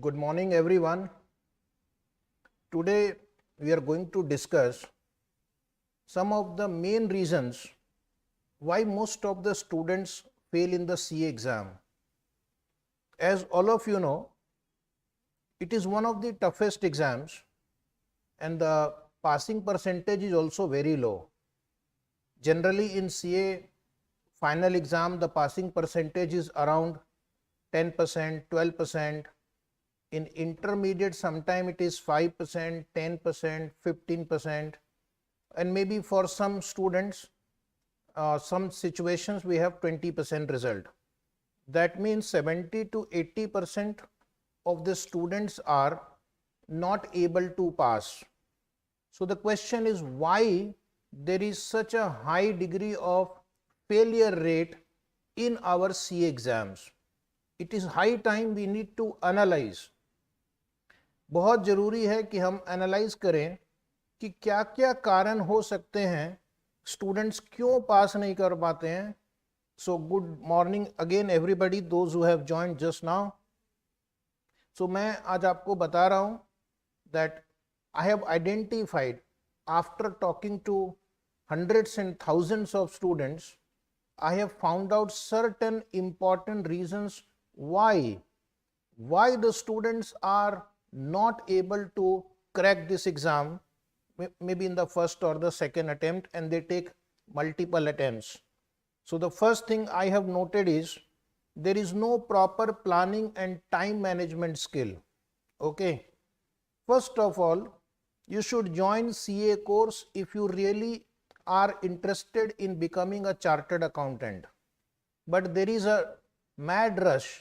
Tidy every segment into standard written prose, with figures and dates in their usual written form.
Good morning everyone. Today we are going to discuss some of the main reasons why most of the students fail in the CA exam. As all of you know, it is one of the toughest exams and the passing percentage is also very low. Generally in CA final exam the passing percentage is around 10%, 12%. In intermediate sometime it is 5%, 10%, 15%, and maybe for some students some situations we have 20% result. That means 70 to 80% of the students are not able to pass. So the question is why there is such a high degree of failure rate in our CA exams. It is high time we need to analyze. बहुत ज़रूरी है कि हम analyse करें कि क्या क्या कारण हो सकते हैं, स्टूडेंट्स क्यों पास नहीं कर पाते हैं. So good morning again everybody those who have joined just now. So मैं आज आपको बता रहा हूं that I have identified after talking to hundreds and thousands of students, I have found out certain important reasons why the students are not able to crack this exam, maybe in the first or the second attempt, and they take multiple attempts. So the first thing I have noted is there is no proper planning and time management skill. Okay, first of all, you should join CA course if you really are interested in becoming a chartered accountant, but there is a mad rush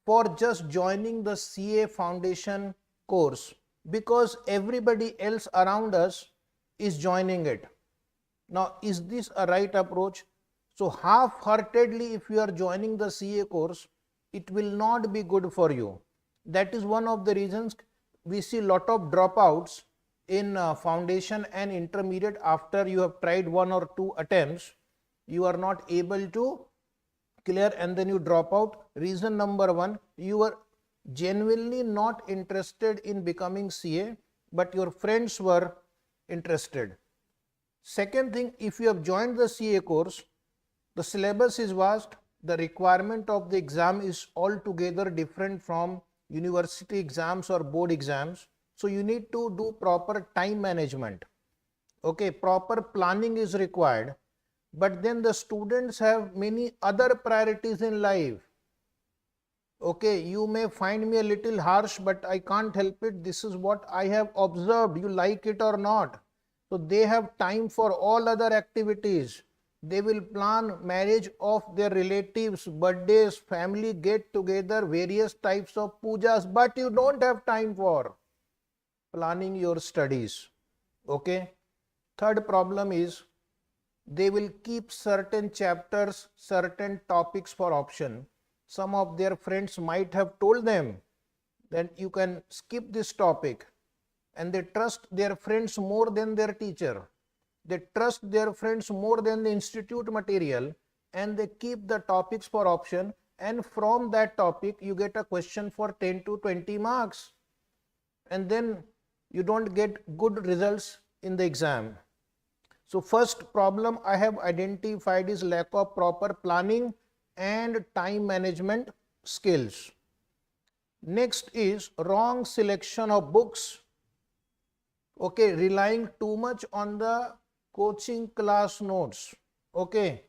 for just joining the CA foundation course because everybody else around us is joining it. Now, is this a right approach? So half-heartedly if you are joining the CA course, it will not be good for you. That is one of the reasons we see lot of dropouts in foundation and intermediate. After you have tried one or two attempts, you are not able to clear and then you drop out. Reason number one, you are genuinely not interested in becoming CA, but your friends were interested. Second thing, if you have joined the CA course, the syllabus is vast, the requirement of the exam is altogether different from university exams or board exams. So you need to do proper time management. Okay, proper planning is required. But then the students have many other priorities in life. Okay, you may find me a little harsh, but I can't help it. This is what I have observed, you like it or not. So they have time for all other activities. They will plan marriage of their relatives, birthdays, family get together, various types of pujas, but you don't have time for planning your studies. Okay. Third problem is they will keep certain chapters, certain topics for option. Some of their friends might have told them that you can skip this topic, and they trust their friends more than their teacher. They trust their friends more than the institute material, and they keep the topics for option, and from that topic you get a question for 10 to 20 marks, and then you don't get good results in the exam. So first problem I have identified is lack of proper planning and time management skills. Next is wrong selection of books. Okay, relying too much on the coaching class notes. Okay,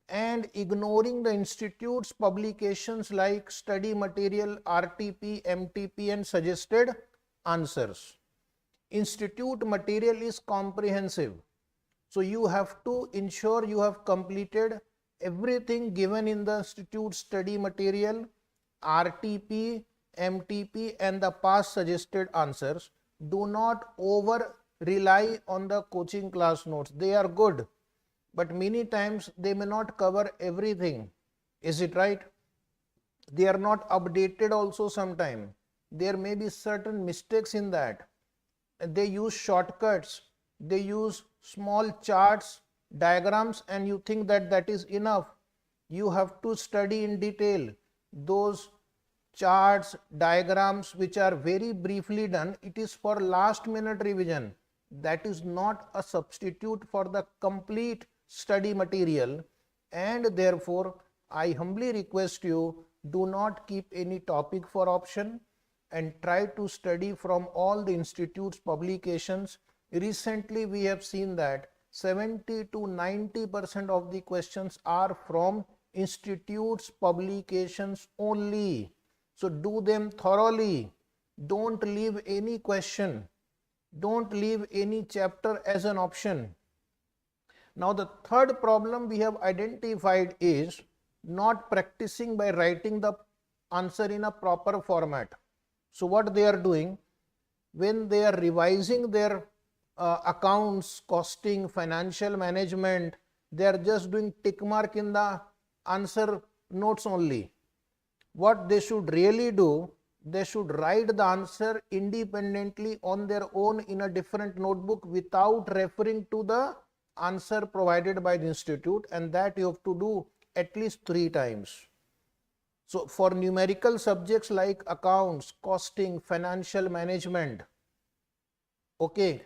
and ignoring the institute's publications like study material, RTP, MTP and suggested answers. Institute material is comprehensive. So you have to ensure you have completed everything given in the institute study material, RTP, MTP and the past suggested answers. Do not over rely on the coaching class notes. They are good, but many times they may not cover everything. Is it right? They are not updated also sometime. There may be certain mistakes in that. They use shortcuts. They use small charts, diagrams, and you think that that is enough. You have to study in detail those charts, diagrams which are very briefly done, it is for last minute revision. That is not a substitute for the complete study material, and therefore I humbly request you, do not keep any topic for option and try to study from all the institutes publications. Recently we have seen that 70 to 90% of the questions are from institutes publications only. So do them thoroughly. Don't leave any question. Don't leave any chapter as an option. Now the third problem we have identified is not practicing by writing the answer in a proper format. So what they are doing, when they are revising their accounts, costing, financial management, they are just doing tick mark in the answer notes only. What they should really do, they should write the answer independently on their own in a different notebook without referring to the answer provided by the institute, and that you have to do at least 3 times. So for numerical subjects like accounts, costing, financial management, okay,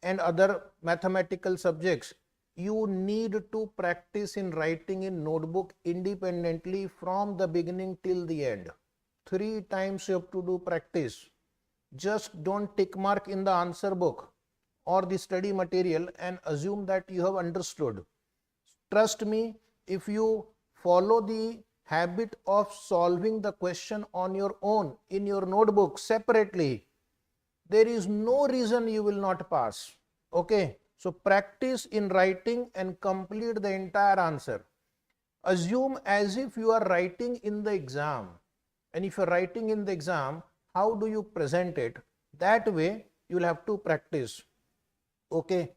and other mathematical subjects, you need to practice in writing in notebook independently from the beginning till the end. 3 times you have to do practice. Just don't tick mark in the answer book or the study material and assume that you have understood. Trust me, if you follow the habit of solving the question on your own in your notebook separately, there is no reason you will not pass. Okay, so practice in writing and complete the entire answer. Assume as if you are writing in the exam, and if you are writing in the exam, how do you present it? That way you will have to practice. Okay.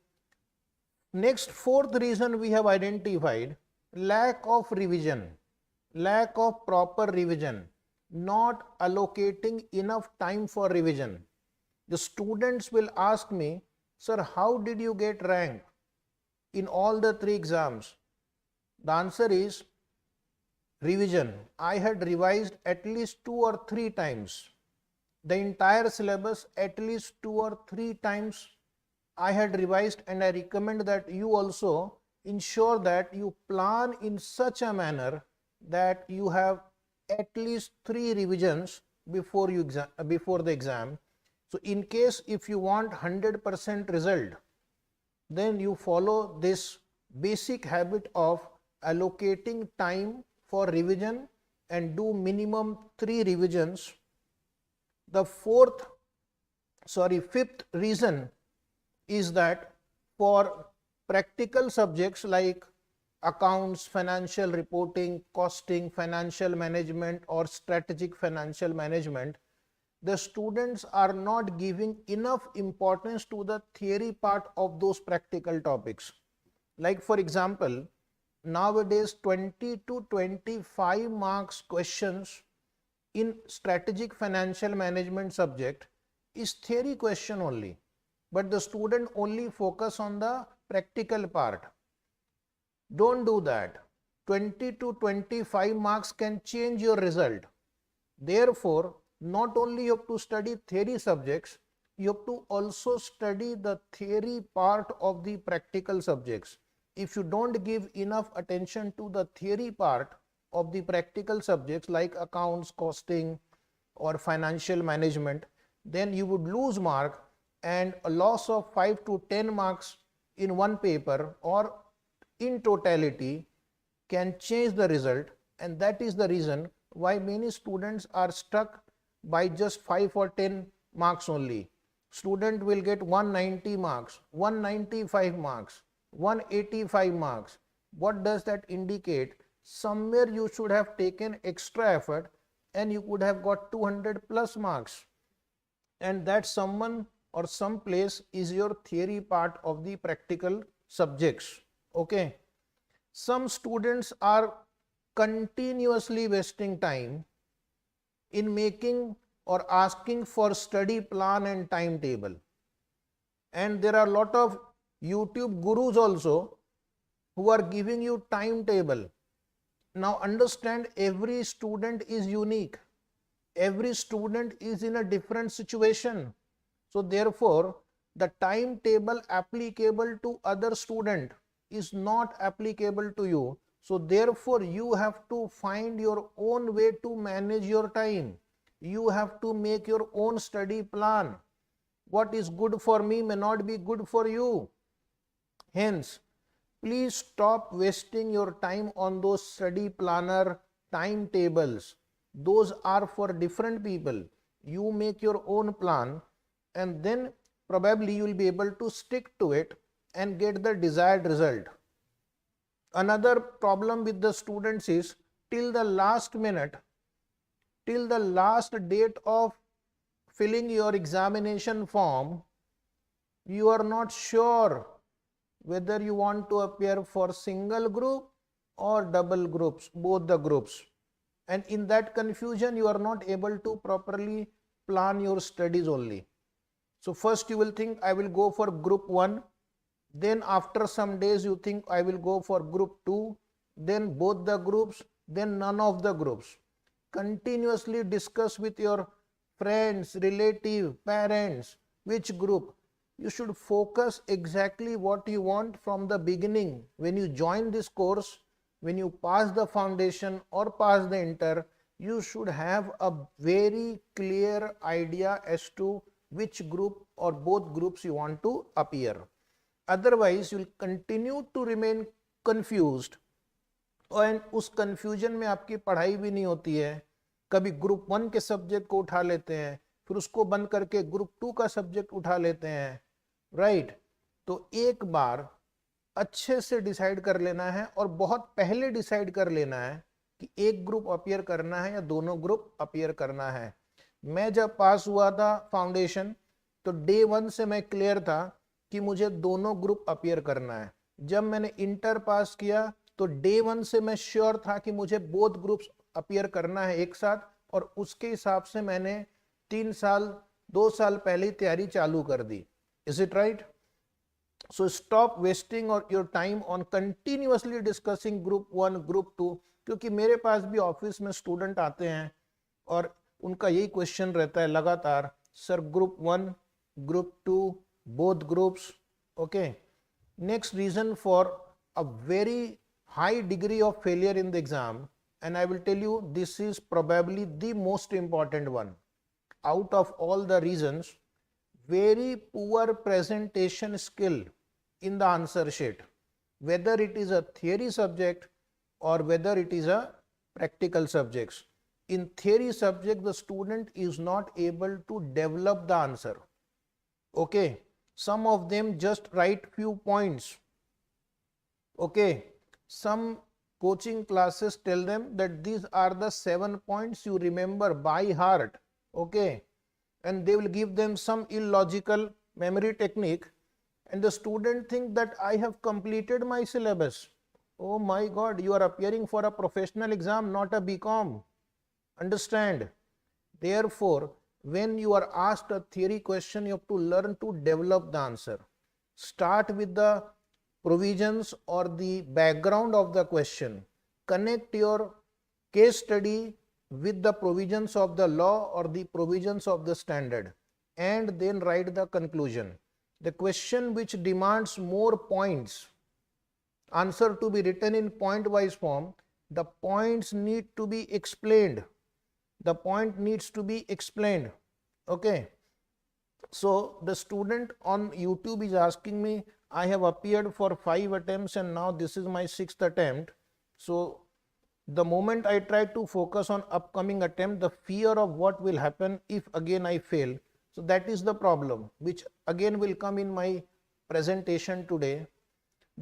Next, fourth reason we have identified, lack of revision, lack of proper revision, not allocating enough time for revision. The students will ask me, sir, how did you get rank in all the 3 exams? The answer is revision. I had revised at least 2 or 3 times. The entire syllabus at least 2 or 3 times I had revised, and I recommend that you also ensure that you plan in such a manner that you have at least 3 revisions before the exam. So in case if you want 100% result, then you follow this basic habit of allocating time for revision and do minimum 3 revisions. The fifth reason is that for practical subjects like accounts, financial reporting, costing, financial management or strategic financial management, the students are not giving enough importance to the theory part of those practical topics. Like for example, nowadays 20 to 25 marks questions in strategic financial management subject is theory question only, but the student only focus on the practical part. Don't do that. 20 to 25 marks can change your result. Therefore, not only you have to study theory subjects, you have to also study the theory part of the practical subjects. If you don't give enough attention to the theory part of the practical subjects like accounts, costing or financial management, then you would lose mark, and a loss of 5 to 10 marks in one paper or in totality can change the result, and that is the reason why many students are stuck by just 5 or 10 marks only. Student will get 190 marks, 195 marks, 185 marks. What does that indicate? Somewhere you should have taken extra effort and you could have got 200 plus marks, and that someone or some place is your theory part of the practical subjects. Okay. Some students are continuously wasting time in making or asking for study plan and timetable, and there are a lot of YouTube gurus also who are giving you timetable. Now understand, every student is unique. Every student is in a different situation. So therefore, the timetable applicable to other student is not applicable to you. So therefore, you have to find your own way to manage your time. You have to make your own study plan. What is good for me may not be good for you. Hence, please stop wasting your time on those study planner timetables. Those are for different people. You make your own plan and then probably you will be able to stick to it and get the desired result. Another problem with the students is till the last minute, till the last date of filling your examination form, you are not sure whether you want to appear for single group or double groups, both the groups. And in that confusion, you are not able to properly plan your studies only. So first you will think I will go for group 1. Then after some days you think I will go for group 2. Then both the groups, then none of the groups. Continuously discuss with your friends, relative, parents, which group. You should focus exactly what you want from the beginning. When you join this course, when you pass the foundation or pass the inter, you should have a very clear idea as to which group or both groups you want to appear. Otherwise, you will continue to remain confused और उस confusion में आपकी पढ़ाई भी नहीं होती है. कभी ग्रुप 1 के सब्जेक्ट को उठा लेते हैं, फिर उसको बंद करके ग्रुप 2 का सब्जेक्ट उठा लेते हैं, राइट. तो एक बार अच्छे से डिसाइड कर लेना है और बहुत पहले डिसाइड कर लेना है कि एक ग्रुप अपीयर करना है या दोनों ग्रुप अपीयर करना है. मैं जब पास हुआ था फाउंडेशन तो डे 1 से मैं क्लियर था कि मुझे दोनों ग्रुप अपीयर करना है. जब मैंने इंटर पास किया तो डे 1 से मैं श्योर था कि मुझे बोथ ग्रुप्स अपीयर करना है एक साथ, और उसके हिसाब से मैंने 2 साल पहले तैयारी चालू कर दी. Is it right? So stop wasting और your time on continuously discussing group 1 group 2, क्योंकि मेरे पास भी ऑफिस में स्टूडेंट आते हैं और उनका यही क्वेश्चन रहता है लगातार, sir group 1 group 2 both groups. Okay, next reason for a very high degree of failure in the exam, and I will tell you this is probably the most important one out of all the reasons, very poor presentation skill in the answer sheet, whether it is a theory subject or whether it is a practical subjects. In theory subject, the student is not able to develop the answer. Okay, some of them just write few points. Okay, some coaching classes tell them that these are the 7 points you remember by heart. Okay, and they will give them some illogical memory technique, and the student think that I have completed my syllabus. Oh my god, you are appearing for a professional exam, not a BCom. Understand? Therefore, when you are asked a theory question, you have to learn to develop the answer. Start with the provisions or the background of the question. Connect your case study with the provisions of the law or the provisions of the standard, and then write the conclusion. The question which demands more points, answer to be written in point-wise form, the points need to be explained. The point needs to be explained. Okay, so the student on YouTube is asking me, I have appeared for 5 attempts and now this is my 6th attempt. So the moment I try to focus on upcoming attempt, the fear of what will happen if again I fail. So that is the problem which again will come in my presentation today.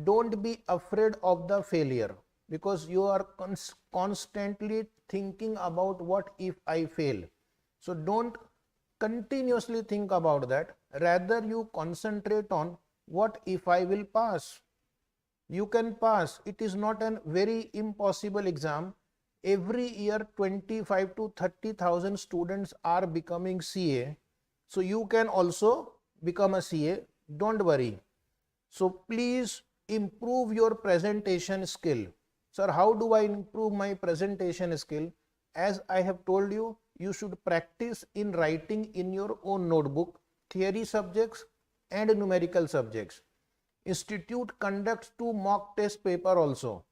Don't be afraid of the failure, because you are constantly thinking about what if I fail. So don't continuously think about that. Rather, you concentrate on what if I will pass. You can pass. It is not a very impossible exam. Every year 25 to 30,000 students are becoming CA. So you can also become a CA. Don't worry. So please improve your presentation skill. Sir, how do I improve my presentation skill? As I have told you, you should practice in writing in your own notebook, theory subjects and numerical subjects. Institute conducts 2 mock test paper also,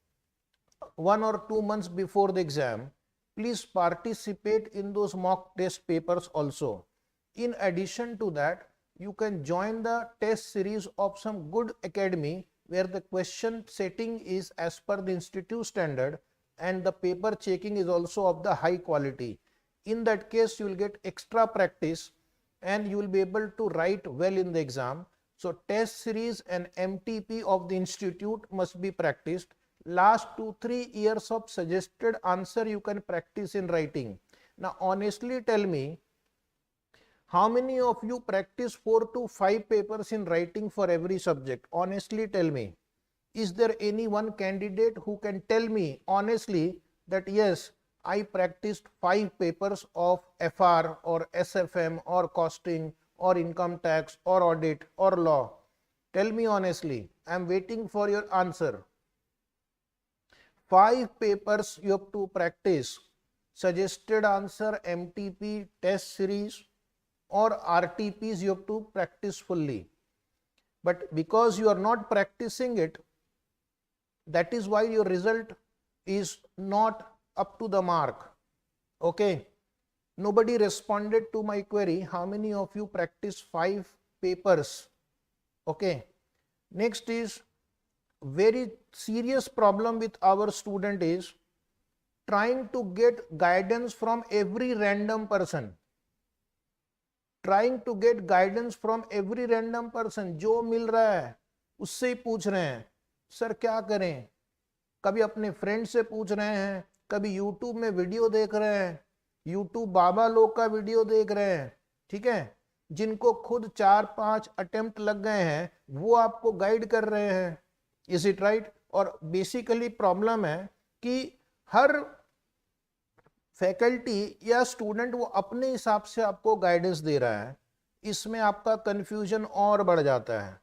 1 or 2 months before the exam. Please participate in those mock test papers also. In addition to that, you can join the test series of some good academy where the question setting is as per the institute standard and the paper checking is also of the high quality. In that case, you will get extra practice and you will be able to write well in the exam. So test series and MTP of the institute must be practiced. Last 2-3 years of suggested answer you can practice in writing. Now honestly tell me, how many of you practice 4 to 5 papers in writing for every subject? Honestly tell me. Is there any one candidate who can tell me honestly that yes, I practiced 5 papers of FR or SFM or costing or income tax or audit or law? Tell me honestly. I am waiting for your answer. 5 papers you have to practice. Suggested answer, MTP, test series or RTPs you have to practice fully. But because you are not practicing it, that is why your result is not up to the mark. Okay. Nobody responded to my query. How many of you practice 5 papers? Okay. Next is very serious problem with our student is trying to get guidance from every random person. Trying to get guidance from every random person. जो मिल रहा है उससे ही पूछ रहे हैं sir क्या करें. कभी अपने फ्रेंड से पूछ रहे हैं, कभी यूट्यूब में वीडियो देख रहे हैं, यूट्यूब बाबा लोग का वीडियो देख रहे हैं. ठीक है, जिनको खुद 4-5 अटेम्प्ट लग गए हैं वो आपको गाइड कर रहे हैं. Is it right? और बेसिकली प्रॉब्लम है कि हर फैकल्टी या स्टूडेंट वो अपने हिसाब से आपको गाइडेंस दे रहा है. इसमें आपका कंफ्यूजन और बढ़ जाता है.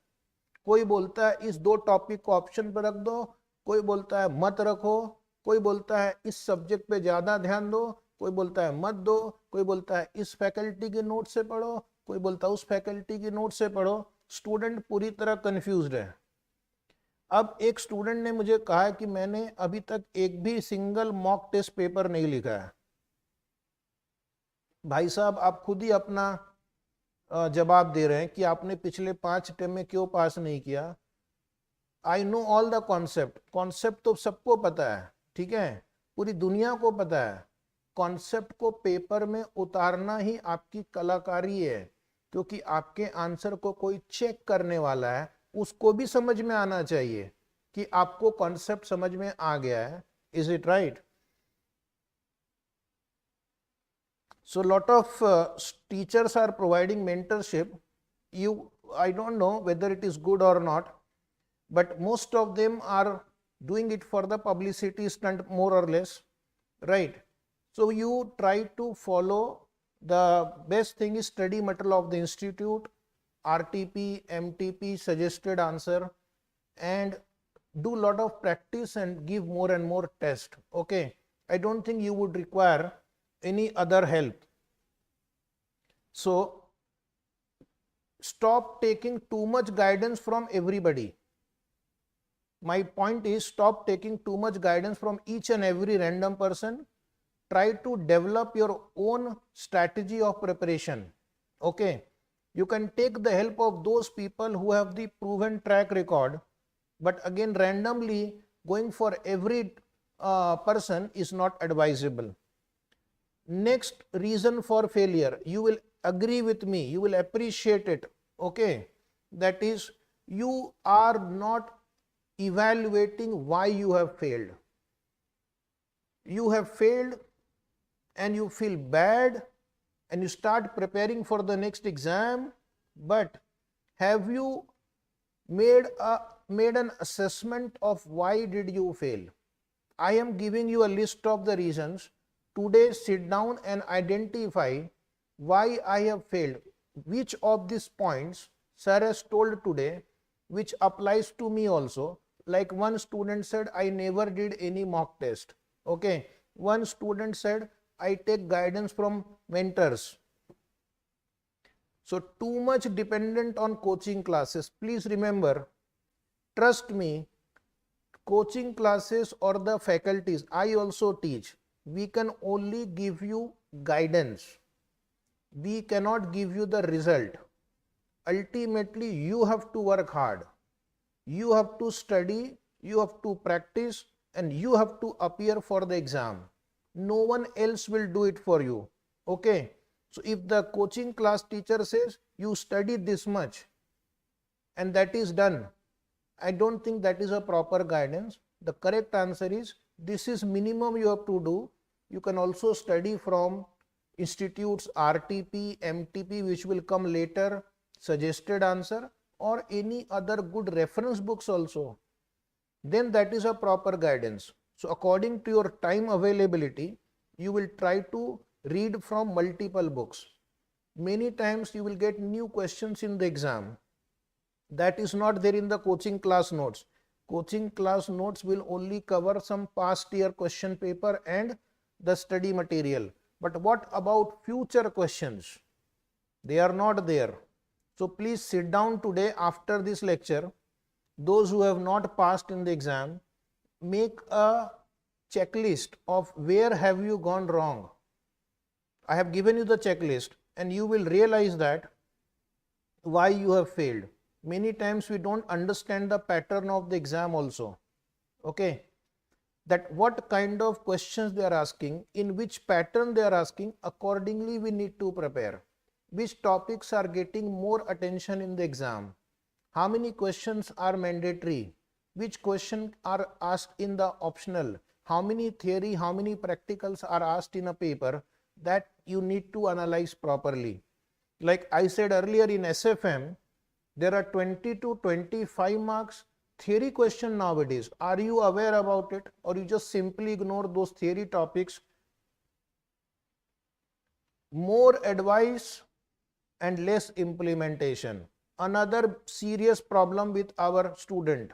कोई बोलता है इस 2 टॉपिक को ऑप्शन पर रख दो, कोई बोलता है मत रखो, कोई बोलता है इस सब्जेक्ट पे ज़्यादा ध्यान दो, कोई बोलता है मत दो, कोई बोलता है इस फैकल्टी के नोट से पढ़ो, कोई बोलता है उस फैकल्टी के नोट से पढ़ो. स्टूडेंट पूरी तरह कंफ्यूज्ड है. अब एक स्टूडेंट ने मुझे कहा कि मैंने अभी तक एक भी सिंगल मॉक टेस्ट पेपर नहीं लिखा है. भाई साहब आप खुद ही अपना जवाब दे रहे हैं कि आपने पिछले 5 अटेम्प्ट में क्यों पास नहीं किया. I know all the concept. Concept तो सबको पता है, ठीक है, पूरी दुनिया को पता है. कॉन्सेप्ट को पेपर में उतारना ही आपकी कलाकारी है, क्योंकि आपके आंसर को कोई चेक करने वाला है, उसको भी समझ में आना चाहिए कि आपको कॉन्सेप्ट समझ में आ गया है. Is it right? So lot of teachers are providing mentorship. I don't know whether it is good or not, but most of them are doing it for the publicity stunt more or less, right? So you try to follow the best thing is study material of the institute, RTP, MTP, suggested answer, and do lot of practice and give more and more test. Okay, I don't think you would require any other help. So stop taking too much guidance from everybody. My point is stop taking too much guidance from each and every random person. Try to develop your own strategy of preparation. Okay, you can take the help of those people who have the proven track record, but again randomly going for every person is not advisable. Next reason for failure, you will agree with me, you will appreciate it, okay, that is you are not evaluating why you have failed. You have failed and you feel bad and you start preparing for the next exam, but have you made an assessment of why did you fail? I am giving you a list of the reasons. Today sit down and identify why I have failed. Which of these points sir has told today which applies to me also. Like one student said I never did any mock test. Okay, one student said I take guidance from mentors. So too much dependent on coaching classes. Please remember, trust me, coaching classes or the faculties I also teach, we can only give you guidance. We cannot give you the result. Ultimately, you have to work hard. You have to study, you have to practice, and you have to appear for the exam. No one else will do it for you. Okay. So if the coaching class teacher says you study this much and that is done, I don't think that is a proper guidance. The correct answer is this is minimum you have to do. You can also study from institutes RTP, MTP, which will come later, suggested answer, or any other good reference books also. Then that is a proper guidance. So according to your time availability, you will try to read from multiple books. Many times you will get new questions in the exam. That is not there in the coaching class notes. Coaching class notes will only cover some past year question paper and the study material. But what about future questions? They are not there. So please sit down today after this lecture. Those who have not passed in the exam, make a checklist of where have you gone wrong. I have given you the checklist and you will realize that why you have failed. Many times we don't understand the pattern of the exam also. Okay. That what kind of questions they are asking, in which pattern they are asking, accordingly we need to prepare. Which topics are getting more attention in the exam? How many questions are mandatory? Which questions are asked in the optional? How many theory, how many practicals are asked in a paper? That you need to analyze properly. Like I said earlier, in SFM, there are 20 to 25 marks theory question nowadays. Are you aware about it, or you just simply ignore those theory topics? More advice and less implementation. Another serious problem with our student.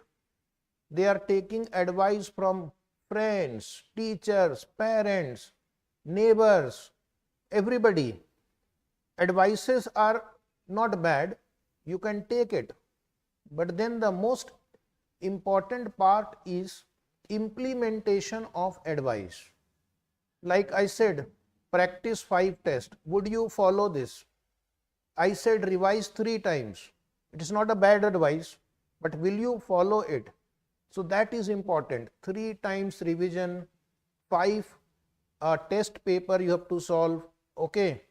They are taking advice from friends, teachers, parents, neighbors, everybody. Advices are not bad, you can take it. But then the most important part is implementation of advice. Like I said, practice 5 tests. Would you follow this? I said revise 3 times. It is not a bad advice, but will you follow it? So that is important. 3 times revision, 5 test paper you have to solve. Okay.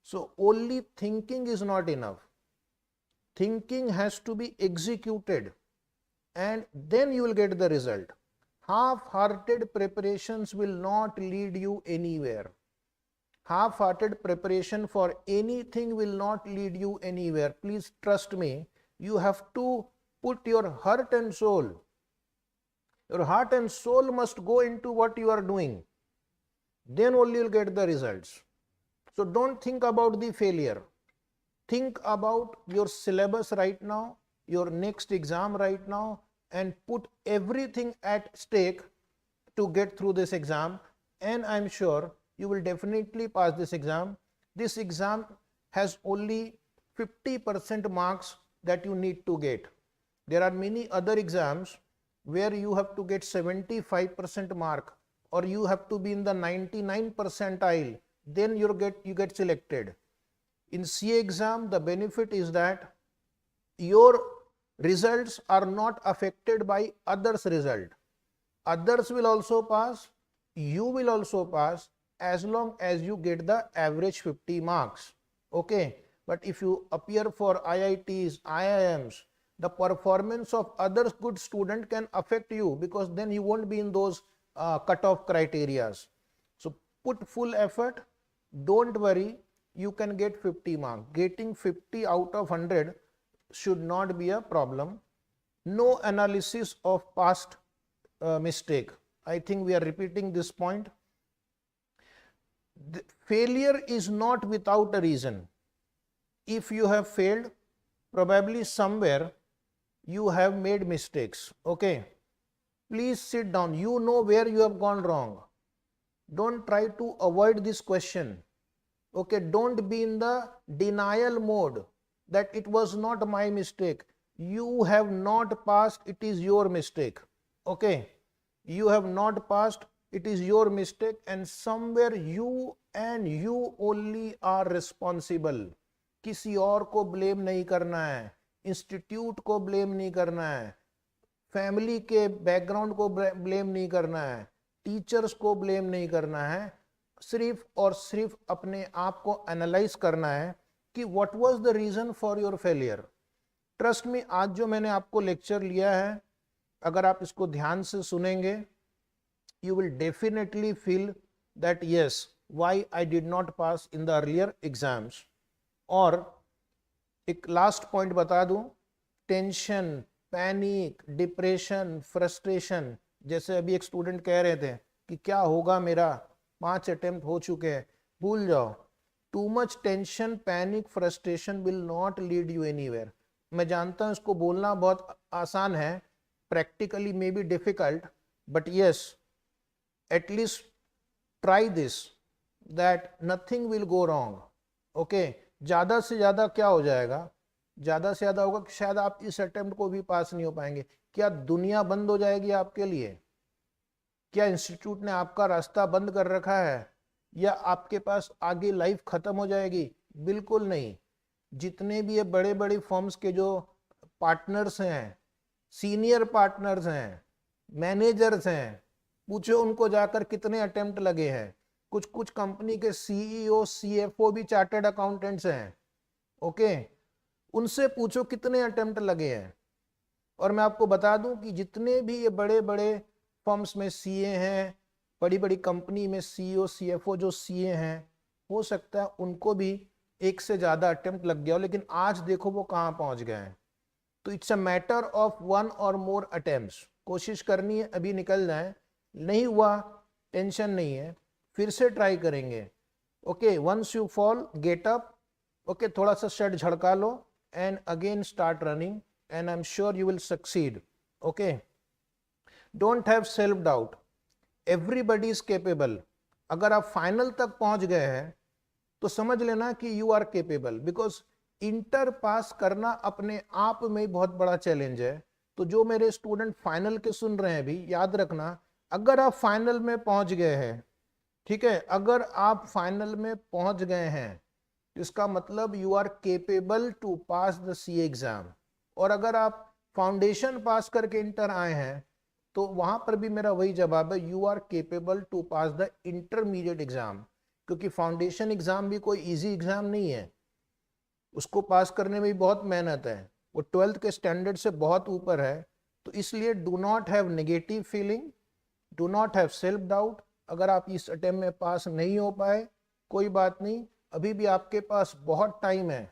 So only thinking is not enough. Thinking has to be executed and then you will get the result. Half-hearted preparations will not lead you anywhere. Half-hearted preparation for anything will not lead you anywhere. Please trust me. You have to put your heart and soul. Your heart and soul must go into what you are doing. Then only you will get the results. So don't think about the failure. Think about your syllabus right now, your next exam right now, and put everything at stake to get through this exam. And I'm sure you will definitely pass this exam. This exam has only 50% marks that you need to get. There are many other exams where you have to get 75% mark, or you have to be in the 99 percentile, then you get selected. In CA exam, the benefit is that your results are not affected by others' result. Others will also pass, you will also pass, as long as you get the average 50 marks. Okay. But if you appear for IITs, IIMs, the performance of other good student can affect you, because then you won't be in those cutoff criterias. So put full effort. Don't worry, you can get 50 marks. Getting 50 out of 100 should not be a problem. No analysis of past mistake. I think we are repeating this point. The failure is not without a reason. If you have failed, probably somewhere you have made mistakes. Okay. Please sit down. You know where you have gone wrong. don't try to avoid this question. Okay, don't be in the denial mode that it was not my mistake. You have not passed, it is your mistake. Okay, you have not passed, it is your mistake, and somewhere you and you only are responsible. किसी और को blame नहीं करना है, institute को blame नहीं करना है, फैमिली के बैकग्राउंड को ब्लेम नहीं करना है, टीचर्स को ब्लेम नहीं करना है, सिर्फ और सिर्फ अपने आप को एनालाइज करना है कि what was the reason for your failure. Trust me, आज जो मैंने आपको लेक्चर लिया है, अगर आप इसको ध्यान से सुनेंगे, you will definitely feel that yes, why I did not pass in the earlier exams. और एक लास्ट पॉइंट बता दूं, टेंशन, पैनिक, डिप्रेशन, फ्रस्ट्रेशन, जैसे अभी एक स्टूडेंट कह रहे थे कि क्या होगा मेरा, 5 अटेम्प्ट हो चुके हैं, भूल जाओ. Too much tension, panic, frustration will not lead you anywhere. मैं जानता हूं इसको बोलना बहुत आसान है, practically may be difficult, but yes, at least try this, that nothing will go wrong. Okay, ज़्यादा से ज़्यादा क्या हो जाएगा, ज़्यादा से ज़्यादा होगा कि शायद आप इस अटेम्प्ट को भी पास नहीं हो पाएंगे. क्या दुनिया बंद हो जाएगी आपके लिए? क्या इंस्टीट्यूट ने आपका रास्ता बंद कर रखा है? या आपके पास आगे लाइफ खत्म हो जाएगी? बिल्कुल नहीं. जितने भी ये बड़े बड़े फर्म्स के जो पार्टनर्स हैं, सीनियर पार्टनर्स हैं, मैनेजर्स हैं, पूछो उनको जाकर कितने अटेम्प्ट लगे हैं. कुछ कुछ कंपनी के सीईओ, सीएफओ भी चार्टर्ड अकाउंटेंट्स हैं. ओके, उनसे पूछो कितने अटेम्प्ट लगे हैं. और मैं आपको बता दूं कि जितने भी ये बड़े बड़े फर्म्स में सीए हैं, बड़ी बड़ी कंपनी में सीईओ, सीएफओ जो सीए हैं, हो सकता है उनको भी एक से ज़्यादा अटेम्प्ट लग गया हो, लेकिन आज देखो वो कहाँ पहुँच गए हैं. तो इट्स अ मैटर ऑफ 1 और मोर अटेम्प्ट्स. कोशिश करनी है अभी निकल जाए, नहीं हुआ टेंशन नहीं है, फिर से ट्राई करेंगे. Okay, once you fall get up. Okay, थोड़ा सा शर्ट झड़का लो and again start running, and I am sure you will succeed. Okay, don't have self doubt, everybody is capable. अगर आप फाइनल तक पहुंच गए हैं तो समझ लेना कि you are capable, because inter pass करना अपने आप में बहुत बड़ा चैलेंज है. तो जो मेरे स्टूडेंट फाइनल के सुन रहे हैं भी, याद रखना, अगर आप फाइनल में पहुंच गए हैं, ठीक है, अगर आप फाइनल में पहुंच गए हैं, इसका मतलब you are capable to pass the C exam. और अगर आप फाउंडेशन पास करके इंटर आए हैं तो वहां पर भी मेरा वही जवाब है, you are capable to pass the intermediate exam. क्योंकि फाउंडेशन एग्जाम भी कोई इजी एग्जाम नहीं है, उसको पास करने में भी बहुत मेहनत है, वो 12th के स्टैंडर्ड से बहुत ऊपर है. तो इसलिए do not have negative feeling, do not have self doubt. अगर आप इस अटेम्प्ट में पास नहीं हो पाए, कोई बात नहीं, अभी भी आपके पास बहुत टाइम है,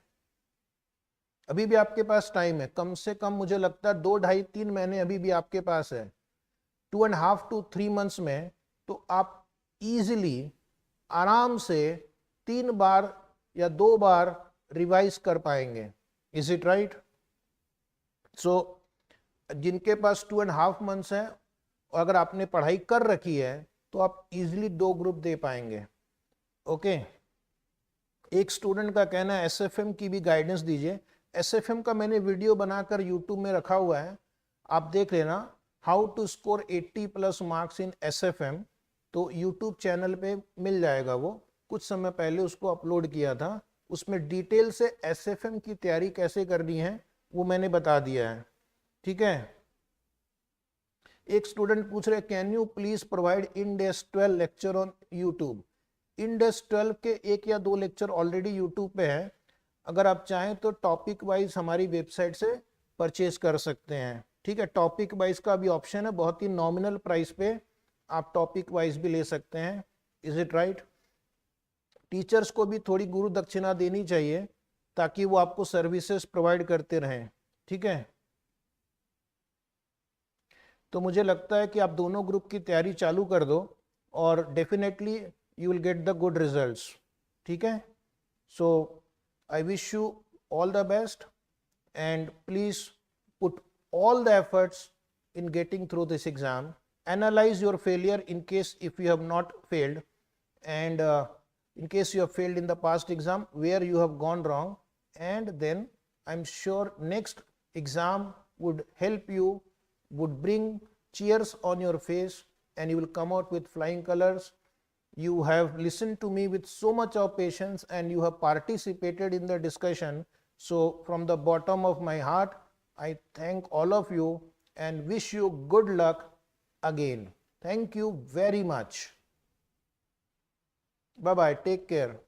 अभी भी आपके पास टाइम है. कम से कम मुझे लगता है 2, 2.5, 3 महीने अभी भी आपके पास है. 2.5 to 3 months में तो आप इजीली, आराम से 3 बार या 2 बार रिवाइज कर पाएंगे. Is it right? सो जिनके पास 2.5 months है और अगर आपने पढ़ाई कर रखी है तो आप इजीली 2 ग्रुप दे पाएंगे. ओके, एक स्टूडेंट का कहना है एसएफएम की भी गाइडेंस दीजिए. एसएफएम का मैंने वीडियो बनाकर यूट्यूब में रखा हुआ है, आप देख लेना, how to score 80+ marks in SFM. तो यूट्यूब चैनल पे मिल जाएगा, वो कुछ समय पहले उसको अपलोड किया था. उसमें डिटेल से एसएफएम की तैयारी कैसे करनी है वो मैंने बता दिया है. ठीक है, एक स्टूडेंट पूछ रहे, कैन यू प्लीज प्रोवाइड इंडेस 12 लेक्चर ऑन यूट्यूब. इंडेस 12 के 1 या 2 लेक्चर ऑलरेडी यूट्यूब पे है. अगर आप चाहें तो टॉपिक वाइज हमारी वेबसाइट से परचेज कर सकते हैं. ठीक है, टॉपिक वाइज का भी ऑप्शन है, बहुत ही नॉमिनल प्राइस पे आप टॉपिक वाइज भी ले सकते हैं. Is it right? टीचर्स को भी थोड़ी गुरु दक्षिणा देनी चाहिए ताकि वो आपको सर्विसेज प्रोवाइड करते रहें. ठीक है, तो मुझे लगता है कि आप दोनों ग्रुप की तैयारी चालू कर दो और definitely you will get the good results. ठीक है, सो I wish you all the best and please put all the efforts in getting through this exam. analyze your failure in case if you have not failed, and in case you have failed in the past exam, where you have gone wrong, and then I'm sure next exam would help you, would bring cheers on your face, and you will come out with flying colors. You have listened to me with so much of patience and you have participated in the discussion. So from the bottom of my heart, I thank all of you and wish you good luck again. Thank you very much. Bye bye. Take care.